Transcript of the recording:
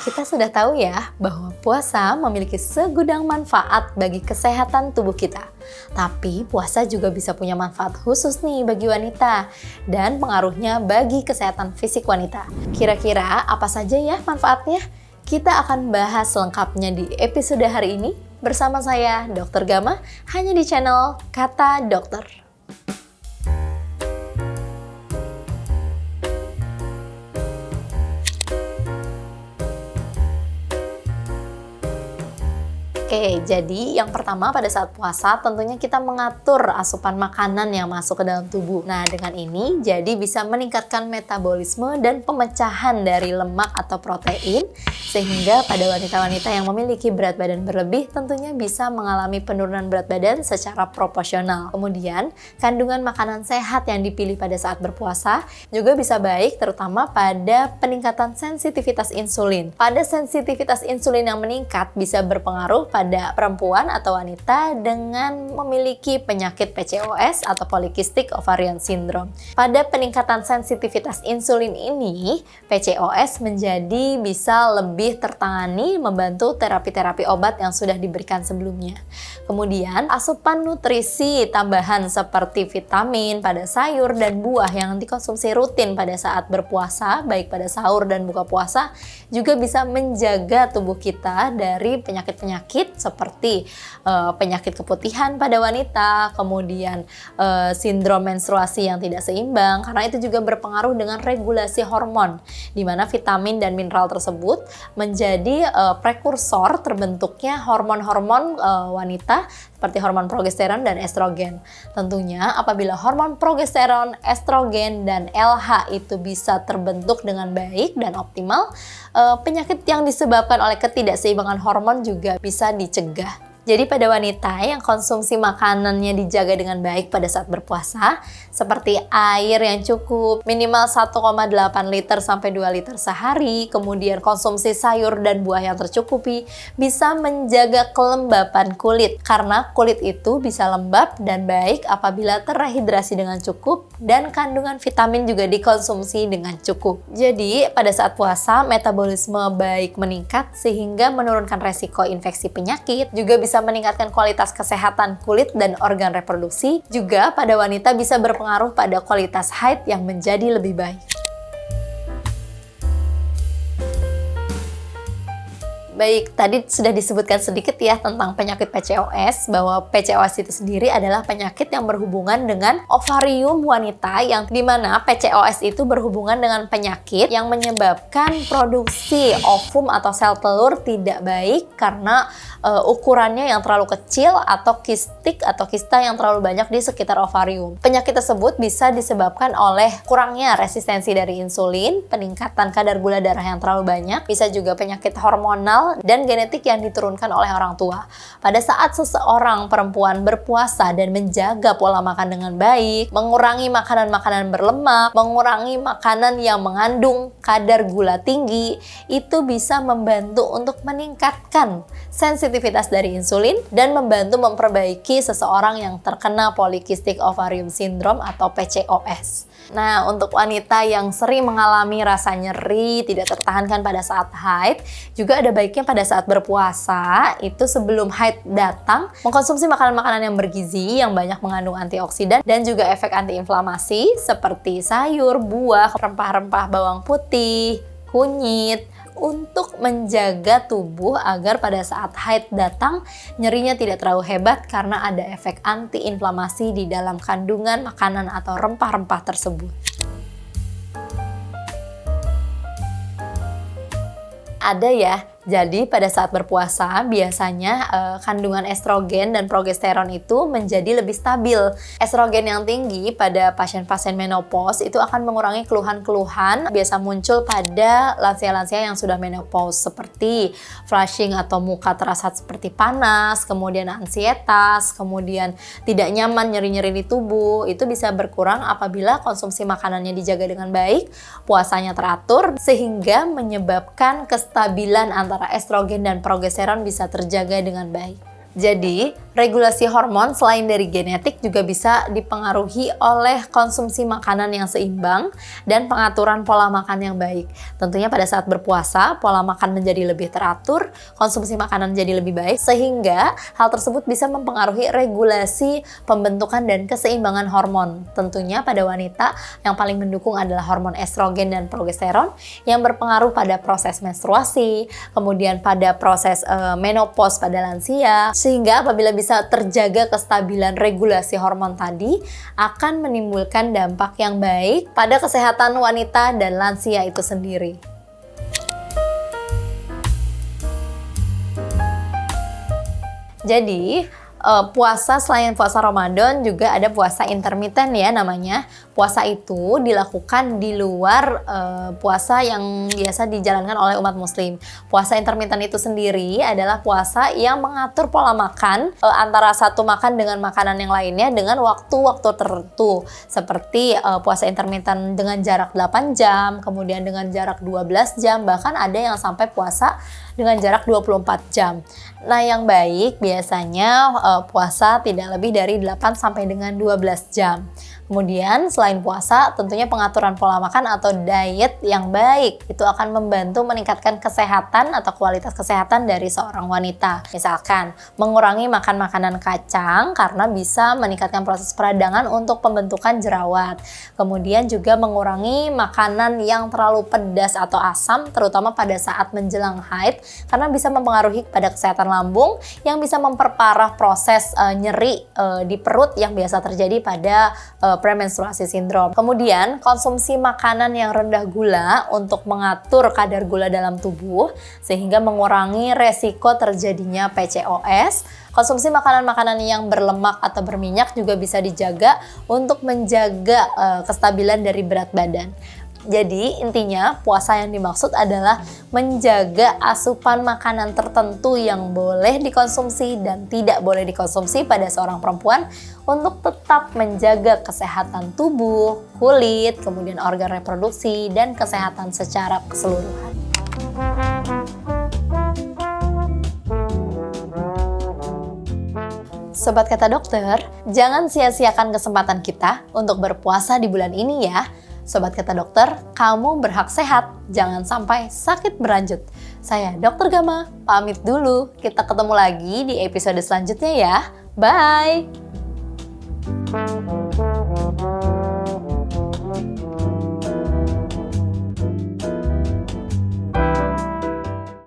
Kita sudah tahu ya bahwa puasa memiliki segudang manfaat bagi kesehatan tubuh kita. Tapi puasa juga bisa punya manfaat khusus nih bagi wanita dan pengaruhnya bagi kesehatan fisik wanita. Kira-kira apa saja ya manfaatnya? Kita akan bahas lengkapnya di episode hari ini bersama saya Dr. Gama hanya di channel Kata Dokter. Oke, jadi yang pertama pada saat puasa tentunya kita mengatur asupan makanan yang masuk ke dalam tubuh. Nah, dengan ini jadi bisa meningkatkan metabolisme dan pemecahan dari lemak atau protein sehingga pada wanita-wanita yang memiliki berat badan berlebih tentunya bisa mengalami penurunan berat badan secara proporsional. Kemudian, kandungan makanan sehat yang dipilih pada saat berpuasa juga bisa baik terutama pada peningkatan sensitivitas insulin. Pada sensitivitas insulin yang meningkat bisa berpengaruh pada perempuan atau wanita dengan memiliki penyakit PCOS atau Polycystic Ovarian Syndrome. Pada peningkatan sensitivitas insulin ini, PCOS menjadi bisa lebih tertangani membantu terapi-terapi obat yang sudah diberikan sebelumnya. Kemudian, asupan nutrisi tambahan seperti vitamin pada sayur dan buah yang dikonsumsi rutin pada saat berpuasa, baik pada sahur dan buka puasa, juga bisa menjaga tubuh kita dari penyakit-penyakit seperti penyakit keputihan pada wanita, kemudian sindrom menstruasi yang tidak seimbang, karena itu juga berpengaruh dengan regulasi hormon, di mana vitamin dan mineral tersebut menjadi prekursor terbentuknya hormon-hormon wanita seperti hormon progesteron dan estrogen. Tentunya apabila hormon progesteron, estrogen, dan LH itu bisa terbentuk dengan baik dan optimal, penyakit yang disebabkan oleh ketidakseimbangan hormon juga bisa dicegah. Jadi pada wanita yang konsumsi makanannya dijaga dengan baik pada saat berpuasa, seperti air yang cukup, minimal 1,8 liter sampai 2 liter sehari, kemudian konsumsi sayur dan buah yang tercukupi, bisa menjaga kelembapan kulit. Karena kulit itu bisa lembab dan baik apabila terhidrasi dengan cukup dan kandungan vitamin juga dikonsumsi dengan cukup. Jadi pada saat puasa, metabolisme baik meningkat sehingga menurunkan resiko infeksi penyakit, juga bisa meningkatkan kualitas kesehatan kulit dan organ reproduksi, juga pada wanita bisa berpengaruh pada kualitas haid yang menjadi lebih baik. Baik, tadi sudah disebutkan sedikit ya tentang penyakit PCOS, bahwa PCOS itu sendiri adalah penyakit yang berhubungan dengan ovarium wanita, yang dimana PCOS itu berhubungan dengan penyakit yang menyebabkan produksi ovum atau sel telur tidak baik karena ukurannya yang terlalu kecil atau kistik atau kista yang terlalu banyak di sekitar ovarium. Penyakit tersebut bisa disebabkan oleh kurangnya resistensi dari insulin, peningkatan kadar gula darah yang terlalu banyak, bisa juga penyakit hormonal dan genetik yang diturunkan oleh orang tua. Pada saat seseorang perempuan berpuasa dan menjaga pola makan dengan baik, mengurangi makanan-makanan berlemak, mengurangi makanan yang mengandung kadar gula tinggi, itu bisa membantu untuk meningkatkan sensitivitas dari insulin dan membantu memperbaiki seseorang yang terkena Polycystic Ovarian Syndrome atau PCOS. Nah, untuk wanita yang sering mengalami rasa nyeri, tidak tertahankan pada saat haid, juga ada baiknya pada saat berpuasa, itu sebelum haid datang, mengkonsumsi makanan-makanan yang bergizi, yang banyak mengandung antioksidan, dan juga efek antiinflamasi, seperti sayur, buah, rempah-rempah bawang putih, kunyit, untuk menjaga tubuh agar pada saat haid datang, nyerinya tidak terlalu hebat karena ada efek antiinflamasi di dalam kandungan makanan atau rempah-rempah tersebut. Ada ya. Jadi pada saat berpuasa biasanya kandungan estrogen dan progesteron itu menjadi lebih stabil. Estrogen yang tinggi pada pasien-pasien menopause itu akan mengurangi keluhan-keluhan biasa muncul pada lansia-lansia yang sudah menopause, seperti flushing atau muka terasa seperti panas, kemudian ansietas, kemudian tidak nyaman, nyeri-nyeri di tubuh. Itu bisa berkurang apabila konsumsi makanannya dijaga dengan baik, puasanya teratur, sehingga menyebabkan kestabilan antara estrogen dan progesteron bisa terjaga dengan baik. Jadi, regulasi hormon selain dari genetik juga bisa dipengaruhi oleh konsumsi makanan yang seimbang dan pengaturan pola makan yang baik. Tentunya pada saat berpuasa, pola makan menjadi lebih teratur, konsumsi makanan jadi lebih baik, sehingga hal tersebut bisa mempengaruhi regulasi pembentukan dan keseimbangan hormon. Tentunya pada wanita yang paling mendukung adalah hormon estrogen dan progesteron yang berpengaruh pada proses menstruasi, kemudian pada proses menopause pada lansia, sehingga apabila bisa terjaga kestabilan regulasi hormon tadi akan menimbulkan dampak yang baik pada kesehatan wanita dan lansia itu sendiri. Jadi, puasa selain puasa Ramadan juga ada puasa intermiten ya namanya. Puasa itu dilakukan di luar puasa yang biasa dijalankan oleh umat muslim. Puasa intermiten itu sendiri adalah puasa yang mengatur pola makan antara satu makan dengan makanan yang lainnya dengan waktu-waktu tertentu. Seperti puasa intermiten dengan jarak 8 jam, kemudian dengan jarak 12 jam, bahkan ada yang sampai puasa dengan jarak 24 jam. Nah, yang baik biasanya puasa tidak lebih dari 8 sampai dengan 12 jam. Kemudian selain puasa, tentunya pengaturan pola makan atau diet yang baik itu akan membantu meningkatkan kesehatan atau kualitas kesehatan dari seorang wanita. Misalkan mengurangi makan makanan kacang karena bisa meningkatkan proses peradangan untuk pembentukan jerawat. Kemudian juga mengurangi makanan yang terlalu pedas atau asam terutama pada saat menjelang haid karena bisa mempengaruhi pada kesehatan lambung yang bisa memperparah proses nyeri di perut yang biasa terjadi pada premenstruasi sindrom. Kemudian konsumsi makanan yang rendah gula untuk mengatur kadar gula dalam tubuh sehingga mengurangi resiko terjadinya PCOS. Konsumsi makanan-makanan yang berlemak atau berminyak juga bisa dijaga untuk menjaga kestabilan dari berat badan. Jadi intinya puasa yang dimaksud adalah menjaga asupan makanan tertentu yang boleh dikonsumsi dan tidak boleh dikonsumsi pada seorang perempuan untuk tetap menjaga kesehatan tubuh, kulit, kemudian organ reproduksi, dan kesehatan secara keseluruhan. Sobat Kata Dokter, jangan sia-siakan kesempatan kita untuk berpuasa di bulan ini ya. Sobat Kata Dokter, kamu berhak sehat, jangan sampai sakit berlanjut. Saya Dr. Gama, pamit dulu. Kita ketemu lagi di episode selanjutnya ya. Bye!